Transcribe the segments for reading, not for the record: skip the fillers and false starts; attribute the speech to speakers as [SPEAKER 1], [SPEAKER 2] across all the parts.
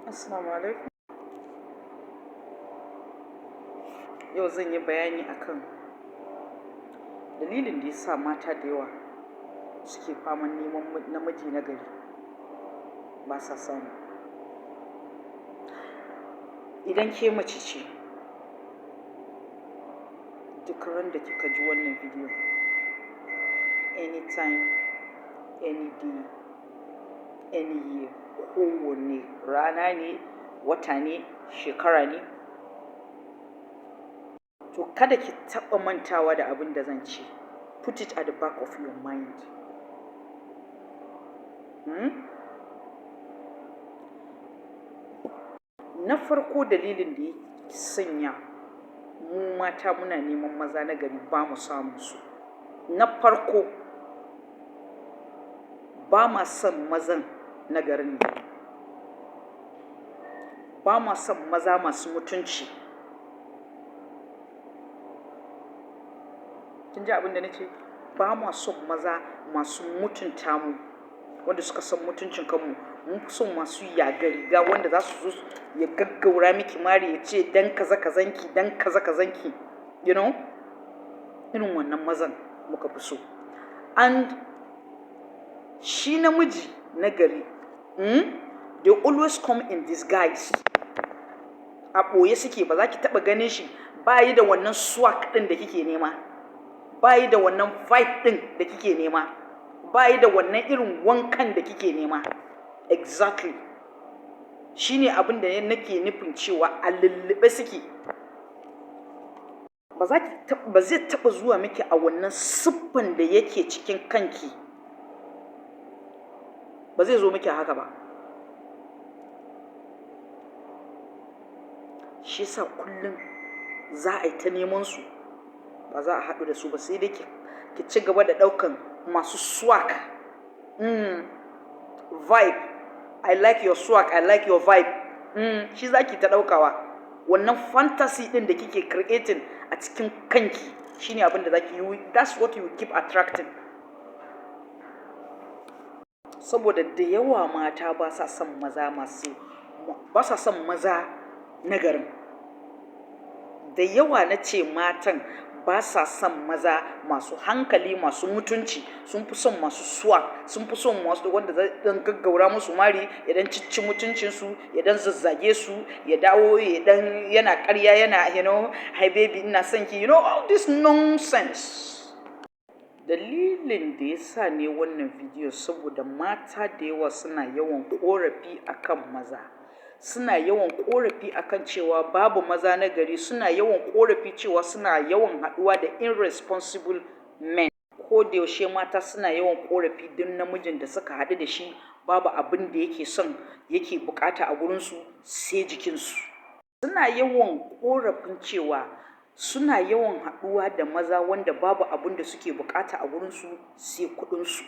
[SPEAKER 1] Assalamu alaikum. Yau zan yi bayani akan dalilin da ya sa mata da yawa suke faman neman namiji na gari ba sa samu. Idan ke mace ce, duk ran da kika ji wannan bidiyo, anytime, any day, any year, kowane rana ne, wata ne, shekara ne, to kada ki taɓa mantawa da abin da zan ce. Put it at the back of your mind. Na farko dalilin da ya sanya mu mata muna neman maza na gari ba mu samu su. Na farko, ba ma son mazan na garin ne. Ba ma son maza masu mutunci. Kin ji abin da nace? Ba ma son maza masu mutunta mu, wanda suka san mutuncin kanmu. Mun fi son masu yaga riga, wanda za su zo ya gaggaura miki mari ya ce dan kaza kazanki, dan kaza kazanki. You know? Irin wannan mazan muka fi so. And shi namiji na gari, they always come in disguise. A ɓoye suke, ba za ki taɓa ganin shi ba yi da wannan swag ɗin da kike nema, ba yi da wannan vibe ɗin da kike nema, ba yi da wannan irin wankan da kike nema. Exactly. Shi ne abin da nake nufin cewa a lullube suke. Ba zai taɓa zuwa miki a wannan siffan da yake cikin kanki. Ba zai zo miki haka ba. Shi yasa kullum za a yi ta neman su, ba za a haɗu da su ba, sai dai ki ci gaba da ɗaukan masu swag. Vibe. I like your swag, I like your vibe. Shi za ki ta ɗaukawa. Wannan fantasy ɗin da kike creating a cikin kanki shine abin da za ki yi. That's what you keep attracting. Saboda da yawa mata ba sa son maza na garin. Da yawa na ce matan ba sa son maza masu hankali, masu mutunci. Sun fi son masu swag, sun fi son masu wanda zai dan gaggaura musu mari, ya dan cicci mutuncinsu, ya dan zazzage su, ya dawo yana ƙarya, yana, you know, hi baby ina son ki, you know, all this nonsense. Dalilin da ya sa ne wannan bidiyo saboda mata da yawa suna yawan ƙorafi akan maza. Suna yawan ƙorafi akan cewa babu maza na gari. Suna yawan ƙorafi cewa suna yawan haɗuwa da irresponsible men. Ko da yaushe mata suna yawan ƙorafi duk namijin da suka haɗu da shi babu abin da yake buƙata a gurinsu sai jikinsu. Suna yawan ƙorafin cewa suna yawan haɗuwa da maza wanda babu abin da suke buƙata a gurinsu sai kuɗinsu.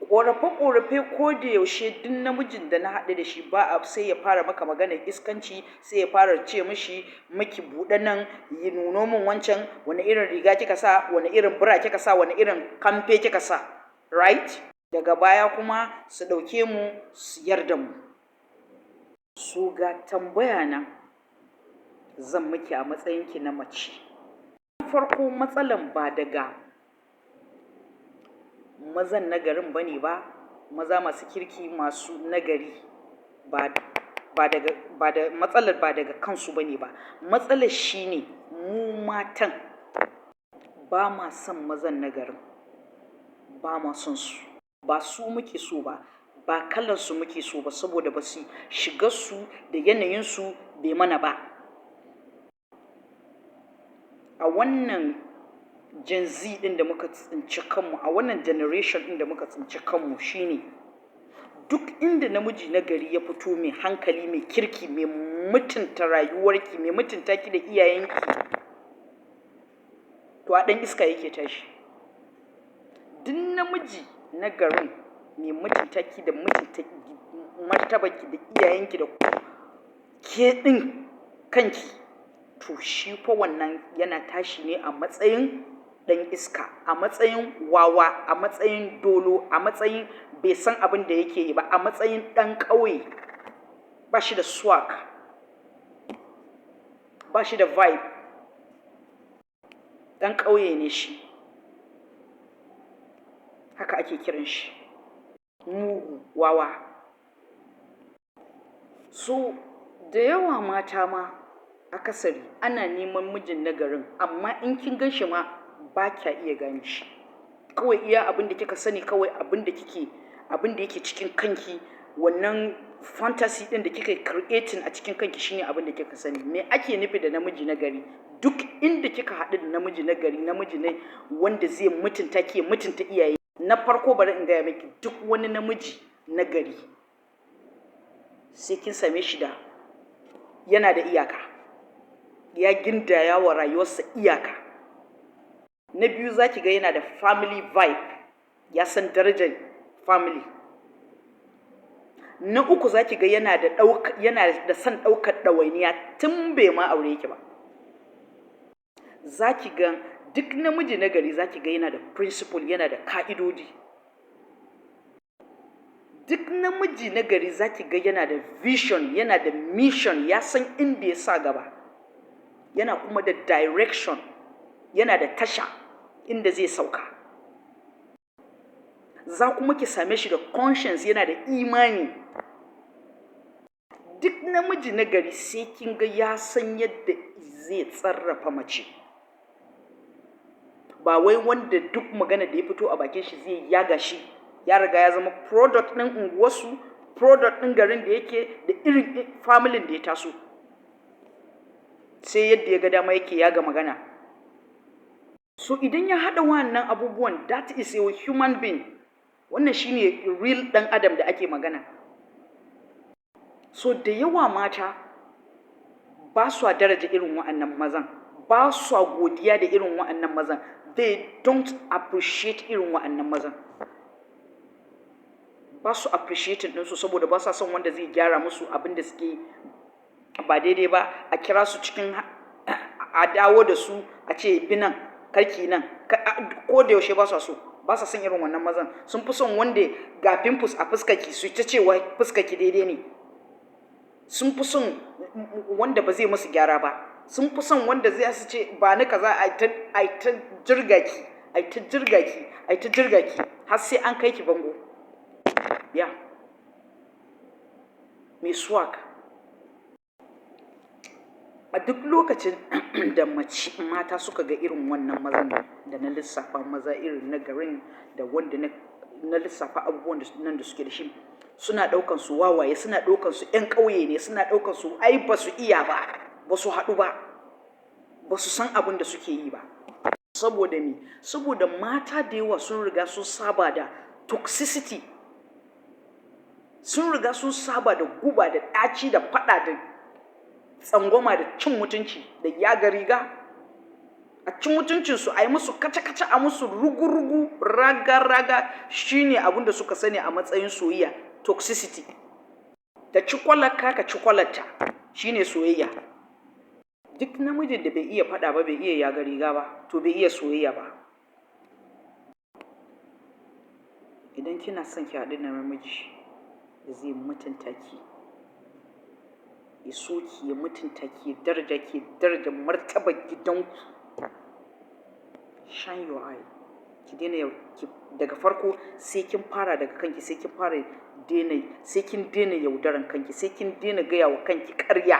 [SPEAKER 1] Ƙorafe-ƙorafe ko da yaushe duk namijin da na haɗu da shi sai ya fara maka maganar iskanci, sai ya fara ce miki buɗe nan, yi nuno min wancan, wani irin riga kika sa, wani irin bra kika sa, wani irin kamfe kika sa, right? Daga baya kuma su ɗauke mu su yarda mu. So ga tambaya nan zan miki a matsayinki na mace. Farko matsalan ba daga mazan nagarin bane ba, maza masu kirki masu nagari matsalar ba daga kansu bane ba. Matsalar shine mu matan ba ma son mazan nagarin, ba ma son su, ba su muke so ba, ba kalar su muke so ba, saboda ba su shigar su da yanayin su bai mana ba. A wannan Gen Z ɗin da muka tsinci kanmu, a wannan generation ɗin da muka tsinci kanmu shine duk inda namiji na gari ya fito mai hankali, mai kirki, mai mutunta rayuwarki, mai mutunta ki da iyayenki, to a ɗan iska yake tashi. Duk namiji na garin mai mutunta ki da mutunta martabarki da iyayenki da ke ɗin kanki, to shi fa wannan yana tashi ne a matsayin ɗan iska, a matsayin wawa, a matsayin dolo, a matsayin bai san abin da yake yi ba, a matsayin ɗan ƙauye. ba shi da swag, ba shi da vibe, ɗan ƙauye ne shi, haka ake kiran shi, mugu, wawa. So da yawa mata ma akasari ana neman mijin nagarin, amma in kin gan shi ma ba kya iya gane shi. Kawai iya abin da kika sani, kawai abin da yake cikin kanki, wannan fantasy ɗin da kika creating a cikin kanki shine abin da kika sani. Me ake nufi da namiji nagari? Duk inda kika haɗu da namiji nagari, namiji ne wanda zai mutunta ki, mutunta iyaye. Na farko bari in gaya miki, duk wani namiji nagari sai kin same shi da yana da iyaka, ya gindaya wa rayuwarsa iyaka. Na biyu za ki ga yana da family vibe, ya san darajar family. Na uku za ki ga yana da son ɗaukar ɗawainiya tun bai ma aure ki ba. Za ki ga duk namiji nagari za ki ga yana da principle, yana da ka'idodi. Duk namiji nagari za ki ga yana da vision, yana da mission, ya san inda ya sa gaba. Yana kuma da direction, yana da tasha inda zai sauka. Za kuma ki same shi da conscience, yana da imani. Duk namiji nagari sai kin ga ya san yadda zai tsarrafa mace. Ba wai wanda duk magana da ya fito a bakin shi zai yaga shi, ya riga ya zama product ɗin unguwarsu, product ɗin garin da yake, da irin family da ya taso. Sai yadda ya ga dama yake yaga magana. So idan ya haɗa wannan abubuwan, that is a human being. Wannan shine real ɗan adam da ake magana. So da yawa mata ba su daraja irin wa'annan mazan, ba su godiya da irin wa'annan mazan. They don't appreciate irin wa'annan mazan. Ba su appreciating ɗinsu saboda ba sa son wanda zai gyara musu abin da suke ba daidai ba, a kira su cikin a dawo da su a ce bi nan, karki nan, ko da yaushe ba sa so. Ba sa son irin wannan mazan. Sun fi son wanda ga pimples a fuskaki su ta cewa fuskaki daidai ne. Sun fi son wanda ba zai musu gyara ba. Sun fi son wanda zai su ce ba ni kaza a ta jirga ki, a ta jirga ki, a ta jirga ki har sai an kai ki bango. Ya. Mai swag. A duk lokacin da mata suka ga irin wannan mazan da na lissafa, maza irin na garin da wanda na lissafa abubuwan nan da suke da shi, suna ɗaukan su wawaye, suna ɗaukan su ‘yan ƙauye ne, suna ɗaukan su ai ba su iya ba, ba su haɗu ba, ba su san abin da suke yi ba. Saboda me? Saboda mata da yawa sun riga sun saba da toxicity, sun riga sun saba da guba, da ɗaci, da faɗa, da tsangwama, da cin mutunci, da yaga riga. A cin mutuncinsu, a yi musu kaca-kaca, a musu rugu-rugu, raga-raga, shine abin da suka sani a matsayin soyayya. Toxicity. Ta ci kwalarka, ka ci kwalarta, shine soyayya. Duk namijin da bai iya faɗa ba, bai iya yaga riga ba, to bai iya soyayya ba. Idan kina son ki haɗu da namiji da zai mutunta ki, ya so ki, ya mutunta ki, ya daraja ki, daraja martabar gidanku, shine your eye. Ki daina daga farko sai kin fara daga kanki, sai kin daina yaudaran kanki, sai kin daina gaya wa kanki ƙarya.